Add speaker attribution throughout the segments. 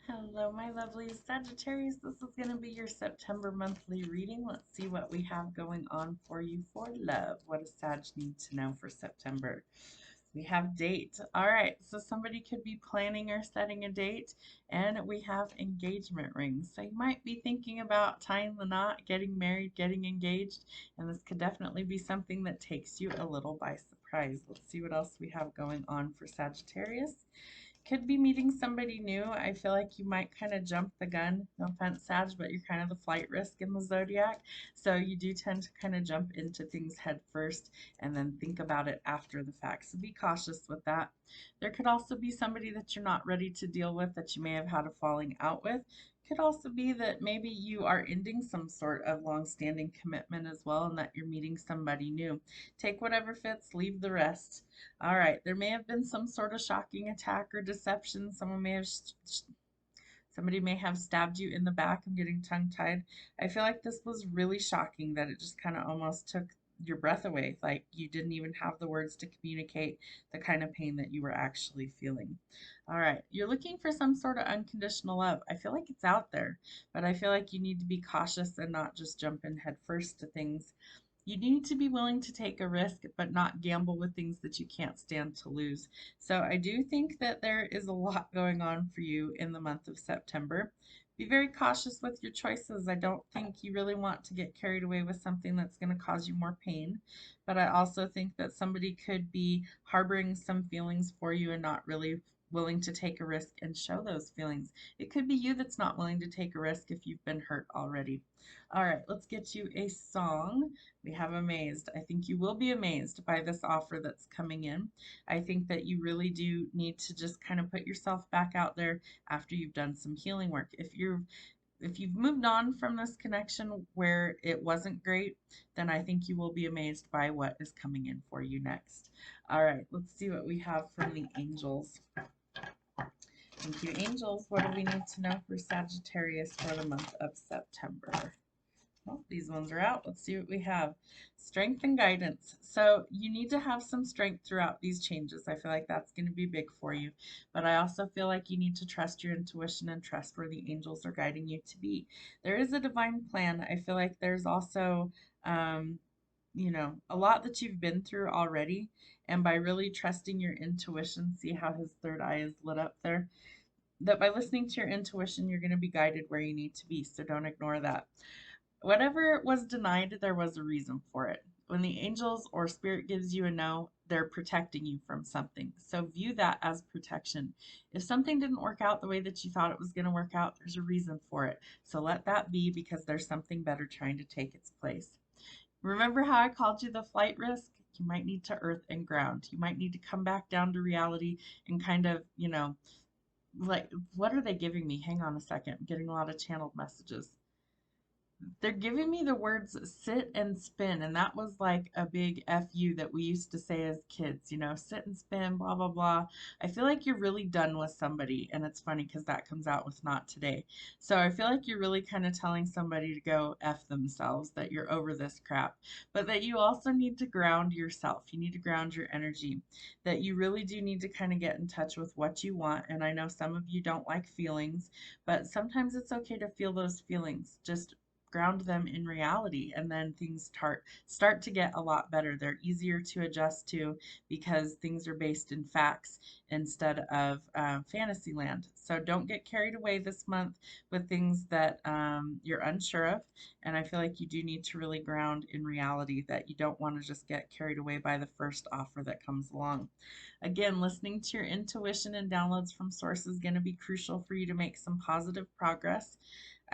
Speaker 1: Hello, my lovely Sagittarius. This is going to be your September monthly reading. Let's see what we have going on for you for love. What does Sag need to know for September? We have date. All right, so somebody could be planning or setting a date, and we have engagement rings. So you might be thinking about tying the knot, getting married, getting engaged, and this could definitely be something that takes you a little by surprise. Let's see what else we have going on for Sagittarius. Could be meeting somebody new. I feel like you might kind of jump the gun. No offense, Sag, but you're kind of the flight risk in the zodiac. So you do tend to kind of jump into things head first and then think about it after the fact. So be cautious with that. There could also be somebody that you're not ready to deal with that you may have had a falling out with. Could also be that maybe you are ending some sort of long-standing commitment as well and that you're meeting somebody new. Take whatever fits, leave the rest. All right, there may have been some sort of shocking attack or deception. Somebody may have stabbed you in the back. I'm getting tongue-tied. I feel like this was really shocking that it just kind of almost took your breath away. Like you didn't even have the words to communicate the kind of pain that you were actually feeling. All right, you're looking for some sort of unconditional love. I feel like it's out there, but I feel like you need to be cautious and not just jump in head first to things. You need to be willing to take a risk, but not gamble with things that you can't stand to lose. So I do think that there is a lot going on for you in the month of September. Be very cautious with your choices. I don't think you really want to get carried away with something that's going to cause you more pain. But I also think that somebody could be harboring some feelings for you and not really willing to take a risk and show those feelings. It could be you that's not willing to take a risk if you've been hurt already. All right, let's get you a song. We have amazed. I think you will be amazed by this offer that's coming in. I think that you really do need to just kind of put yourself back out there after you've done some healing work. If you've moved on from this connection where it wasn't great, then I think you will be amazed by what is coming in for you next. All right, let's see what we have from the angels. Thank you, angels. What do we need to know for Sagittarius for the month of September? Well, these ones are out. Let's see what we have. Strength and guidance. So you need to have some strength throughout these changes. I feel like that's going to be big for you. But I also feel like you need to trust your intuition and trust where the angels are guiding you to be. There is a divine plan. I feel like there's also, um, a lot that you've been through already. And by really trusting your intuition, see how his third eye is lit up there? That by listening to your intuition, you're going to be guided where you need to be. So don't ignore that. Whatever was denied, there was a reason for it. When the angels or spirit gives you a no, they're protecting you from something. So view that as protection. If something didn't work out the way that you thought it was going to work out, there's a reason for it. So let that be because there's something better trying to take its place. Remember how I called you the flight risk? You might need to earth and ground. You might need to come back down to reality and kind of, like, what are they giving me? Hang on a second. I'm getting a lot of channeled messages. They're giving me the words sit and spin, and that was like a big FU that we used to say as kids, sit and spin, blah, blah, blah. I feel like you're really done with somebody, and it's funny because that comes out with not today. So I feel like you're really kind of telling somebody to go F themselves, that you're over this crap, but that you also need to ground yourself. You need to ground your energy, that you really do need to kind of get in touch with what you want. And I know some of you don't like feelings, but sometimes it's okay to feel those feelings. Just ground them in reality, and then things start to get a lot better. They're easier to adjust to because things are based in facts instead of fantasy land. So don't get carried away this month with things that you're unsure of, and I feel like you do need to really ground in reality, that you don't want to just get carried away by the first offer that comes along. Again, listening to your intuition and downloads from source is going to be crucial for you to make some positive progress.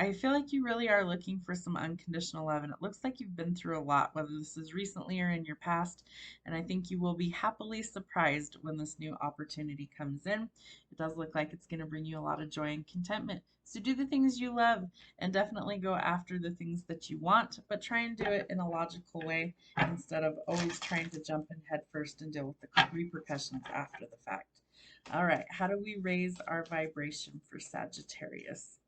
Speaker 1: I feel like you really are looking for some unconditional love, and it looks like you've been through a lot, whether this is recently or in your past. And I think you will be happily surprised when this new opportunity comes in. It does look like it's going to bring you a lot of joy and contentment. So do the things you love and definitely go after the things that you want, but try and do it in a logical way instead of always trying to jump in head first and deal with the repercussions after the fact. All right, how do we raise our vibration for Sagittarius?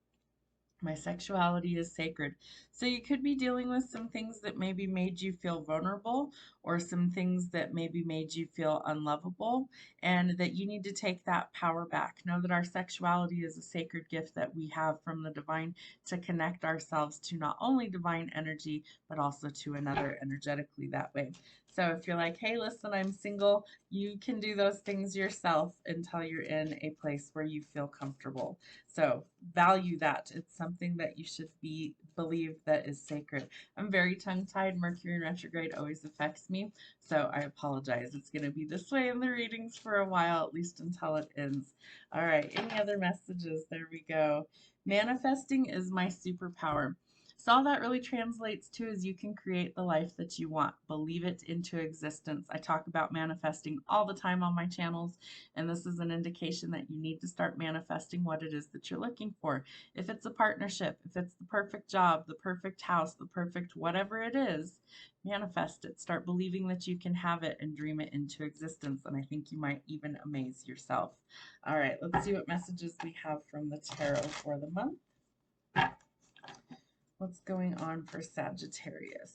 Speaker 1: My sexuality is sacred. So you could be dealing with some things that maybe made you feel vulnerable or some things that maybe made you feel unlovable, and that you need to take that power back. Know that our sexuality is a sacred gift that we have from the divine to connect ourselves to not only divine energy, but also to another energetically that way. So if you're like, hey, listen, I'm single, you can do those things yourself until you're in a place where you feel comfortable. So value that. It's something that you should be believe that is sacred. I'm very tongue-tied. Mercury in retrograde always affects me, so I apologize. It's going to be this way in the readings for a while, at least until it ends. All right, any other messages? There we go. Manifesting is my superpower. So all that really translates to is you can create the life that you want. Believe it into existence. I talk about manifesting all the time on my channels, and this is an indication that you need to start manifesting what it is that you're looking for. If it's a partnership, if it's the perfect job, the perfect house, the perfect whatever it is, manifest it. Start believing that you can have it and dream it into existence. And I think you might even amaze yourself. All right, let's see what messages we have from the tarot for the month. What's going on for Sagittarius?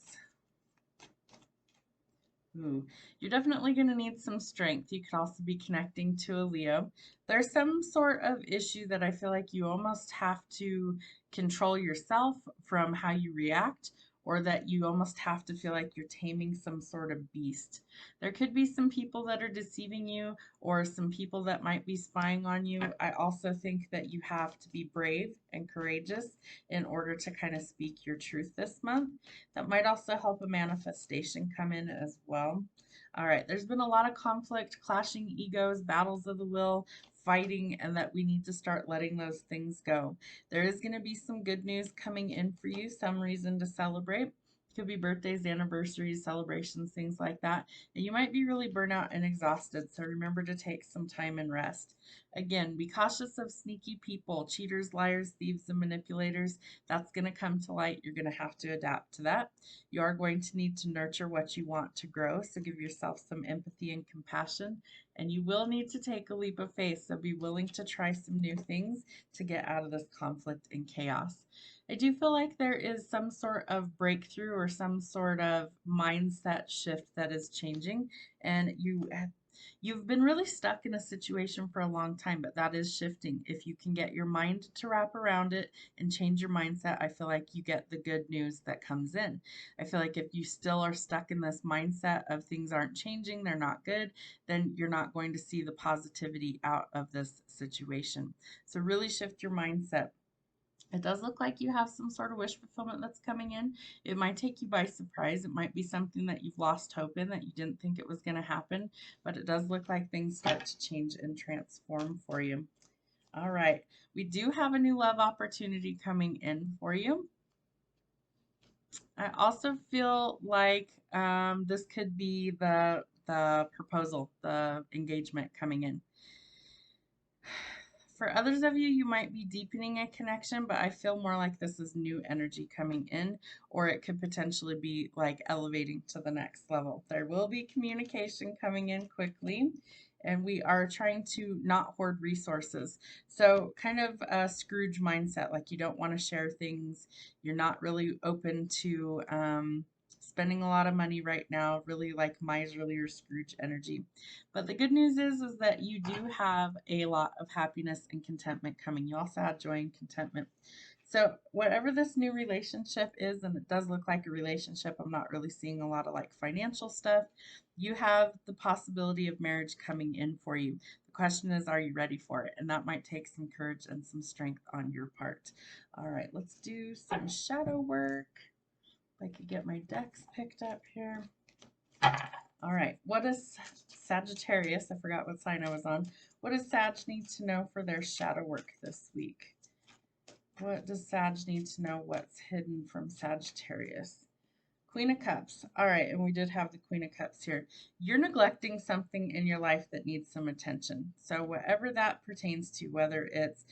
Speaker 1: Ooh, you're definitely going to need some strength. You could also be connecting to a Leo. There's some sort of issue that I feel like you almost have to control yourself from how you react, or that you almost have to feel like you're taming some sort of beast. There could be some people that are deceiving you, or some people that might be spying on you. I also think that you have to be brave and courageous in order to kind of speak your truth this month. That might also help a manifestation come in as well. All right, there's been a lot of conflict, clashing egos, battles of the will, fighting, and that we need to start letting those things go. There is going to be some good news coming in for you, some reason to celebrate. Could be birthdays, anniversaries, celebrations, things like that. And you might be really burnt out and exhausted, so remember to take some time and rest. Again, be cautious of sneaky people, cheaters, liars, thieves, and manipulators. That's going to come to light. You're going to have to adapt to that. You are going to need to nurture what you want to grow, so give yourself some empathy and compassion. And you will need to take a leap of faith, so be willing to try some new things to get out of this conflict and chaos. I do feel like there is some sort of breakthrough or some sort of mindset shift that is changing, and you've been really stuck in a situation for a long time, but that is shifting. If you can get your mind to wrap around it and change your mindset, I feel like you get the good news that comes in. I feel like if you still are stuck in this mindset of things aren't changing, they're not good, then you're not going to see the positivity out of this situation. So really shift your mindset. It does look like you have some sort of wish fulfillment that's coming in. It might take you by surprise. It might be something that you've lost hope in, that you didn't think it was going to happen, but it does look like things start to change and transform for you. All right, we do have a new love opportunity coming in for you. I also feel like this could be the proposal, the engagement coming in. For others of you, you might be deepening a connection, but I feel more like this is new energy coming in, or it could potentially be like elevating to the next level. There will be communication coming in quickly, and we are trying to not hoard resources. So, kind of a Scrooge mindset, like you don't want to share things, you're not really open to spending a lot of money right now, really like miserly or Scrooge energy. But the good news is that you do have a lot of happiness and contentment coming. You also have joy and contentment. So whatever this new relationship is, and it does look like a relationship, I'm not really seeing a lot of like financial stuff. You have the possibility of marriage coming in for you. The question is, are you ready for it? And that might take some courage and some strength on your part. All right, let's do some shadow work. If I could get my decks picked up here. All right, what does Sagittarius, I forgot what sign I was on, what does Sag need to know for their shadow work this week? What does Sag need to know what's hidden from Sagittarius? Queen of Cups. All right, and we did have the Queen of Cups here. You're neglecting something in your life that needs some attention. So whatever that pertains to, whether it's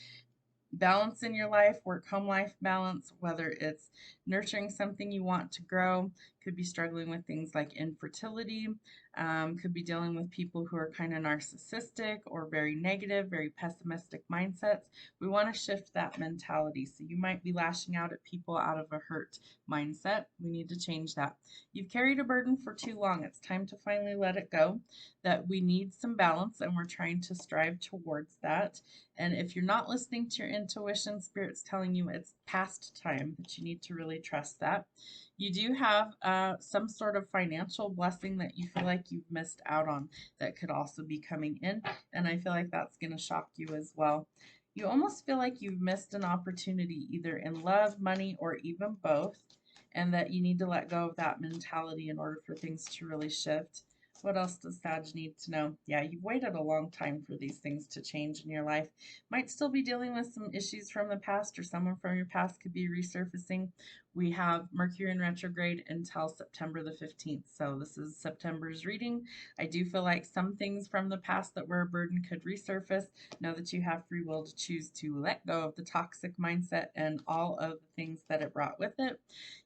Speaker 1: balance in your life, work home life balance, whether it's nurturing something you want to grow, could be struggling with things like infertility, could be dealing with people who are kind of narcissistic or very negative, very pessimistic mindsets. We want to shift that mentality. So you might be lashing out at people out of a hurt mindset. We need to change that. You've carried a burden for too long. It's time to finally let it go. That we need some balance and we're trying to strive towards that. And if you're not listening to your intuition, Spirit's telling you it's past time, that you need to really trust that. You do have some sort of financial blessing that you feel like you've missed out on that could also be coming in. And I feel like that's going to shock you as well. You almost feel like you've missed an opportunity either in love, money, or even both, and that you need to let go of that mentality in order for things to really shift. What else does Sag need to know? Yeah, you've waited a long time for these things to change in your life. Might still be dealing with some issues from the past, or someone from your past could be resurfacing. We have Mercury in retrograde until September the 15th. So this is September's reading. I do feel like some things from the past that were a burden could resurface. Know that you have free will to choose to let go of the toxic mindset and all of the things that it brought with it.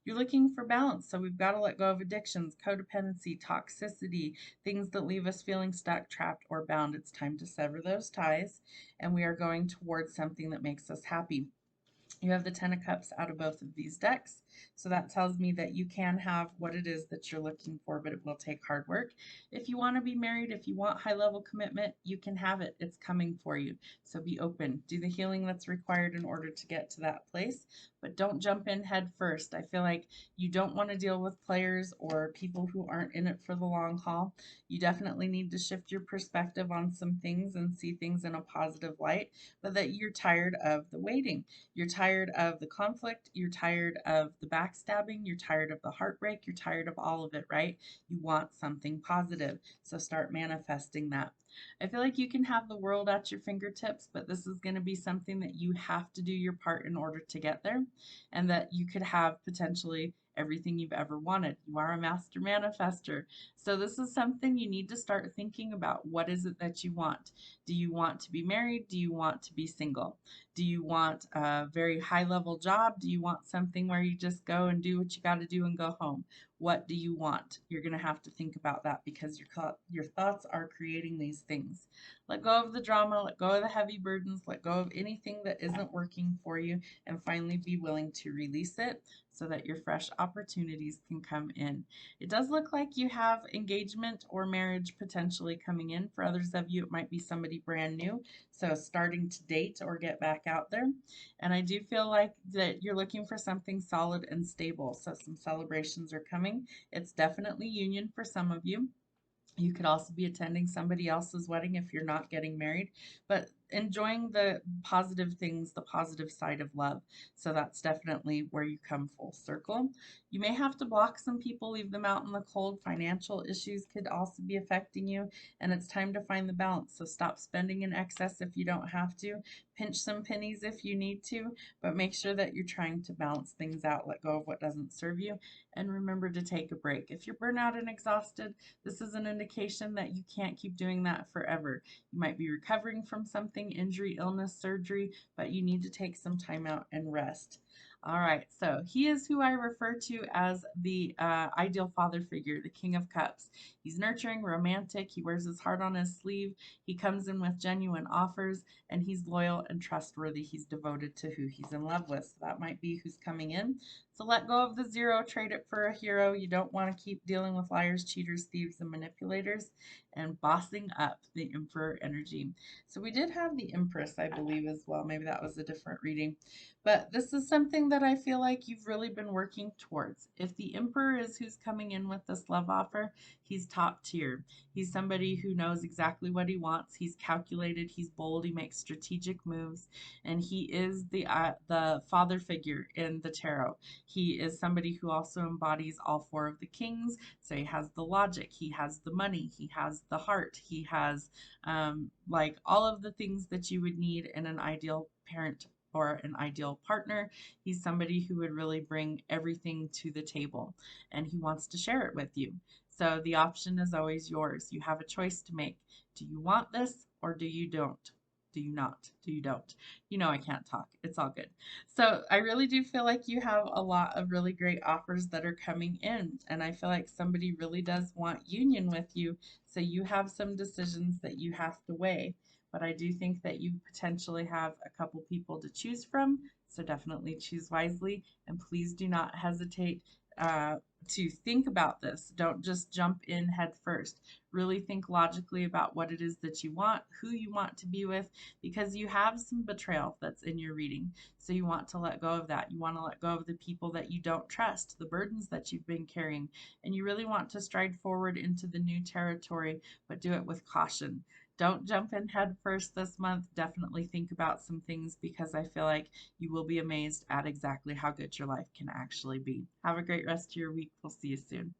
Speaker 1: You're looking for balance. So we've got to let go of addictions, codependency, toxicity, things that leave us feeling stuck, trapped, or bound. It's time to sever those ties, and we are going towards something that makes us happy. You have the Ten of Cups out of both of these decks. So that tells me that you can have what it is that you're looking for, but it will take hard work. If you want to be married, if you want high level commitment, you can have it. It's coming for you. So be open. Do the healing that's required in order to get to that place, but don't jump in head first. I feel like you don't want to deal with players or people who aren't in it for the long haul. You definitely need to shift your perspective on some things and see things in a positive light, but that you're tired of the waiting. You're tired of the conflict. You're tired of the backstabbing. You're tired of the heartbreak. You're tired of all of it, right? You want something positive. So start manifesting that. I feel like you can have the world at your fingertips, but this is going to be something that you have to do your part in order to get there, and that you could have potentially everything you've ever wanted. You are a master manifester. So this is something you need to start thinking about. What is it that you want? Do you want to be married? Do you want to be single? Do you want a very high level job? Do you want something where you just go and do what you got to do and go home? What do you want? You're going to have to think about that because your thoughts are creating these things. Let go of the drama, let go of the heavy burdens, let go of anything that isn't working for you, and finally be willing to release it so that your fresh opportunities can come in. It does look like you have engagement or marriage potentially coming in. For others of you, it might be somebody brand new. So starting to date or get back out there. And I do feel like that you're looking for something solid and stable. So some celebrations are coming. It's definitely union for some of you. You could also be attending somebody else's wedding if you're not getting married, but enjoying the positive things, the positive side of love. So that's definitely where you come full circle. You may have to block some people, leave them out in the cold. Financial issues could also be affecting you, and it's time to find the balance. So stop spending in excess if you don't have to. Pinch some pennies if you need to, but make sure that you're trying to balance things out. Let go of what doesn't serve you, and remember to take a break. If you're burnout and exhausted, this is an indication that you can't keep doing that forever. You might be recovering from something, injury, illness, surgery, but you need to take some time out and rest. All right, so he is who I refer to as the ideal father figure, the King of Cups. He's nurturing, romantic, he wears his heart on his sleeve, he comes in with genuine offers, and he's loyal and trustworthy. He's devoted to who he's in love with. So that might be who's coming in. So let go of the zero, trade it for a hero. You don't want to keep dealing with liars, cheaters, thieves, and manipulators. And bossing up, the Emperor energy. So we did have the Empress, I believe, as well. Maybe that was a different reading. But this is something that I feel like you've really been working towards. If the Emperor is who's coming in with this love offer, he's top tier. He's somebody who knows exactly what he wants. He's calculated, he's bold, he makes strategic moves, and he is the father figure in the tarot. He is somebody who also embodies all four of the kings. So he has the logic, he has the money, he has the heart, he has like all of the things that you would need in an ideal parent or an ideal partner. He's somebody who would really bring everything to the table, and he wants to share it with you. So the option is always yours. You have a choice to make. Do you want this or do you don't? Do you not? Do you don't? You know I can't talk. It's all good. So I really do feel like you have a lot of really great offers that are coming in. And I feel like somebody really does want union with you. So you have some decisions that you have to weigh. But I do think that you potentially have a couple people to choose from. So definitely choose wisely. And please do not hesitate uh, to think about this. Don't just jump in head first. Really think logically about what it is that you want, who you want to be with, because you have some betrayal that's in your reading. So you want to let go of that. You want to let go of the people that you don't trust, the burdens that you've been carrying, and you really want to stride forward into the new territory, but do it with caution. Don't jump in head first this month. Definitely think about some things because I feel like you will be amazed at exactly how good your life can actually be. Have a great rest of your week. We'll see you soon.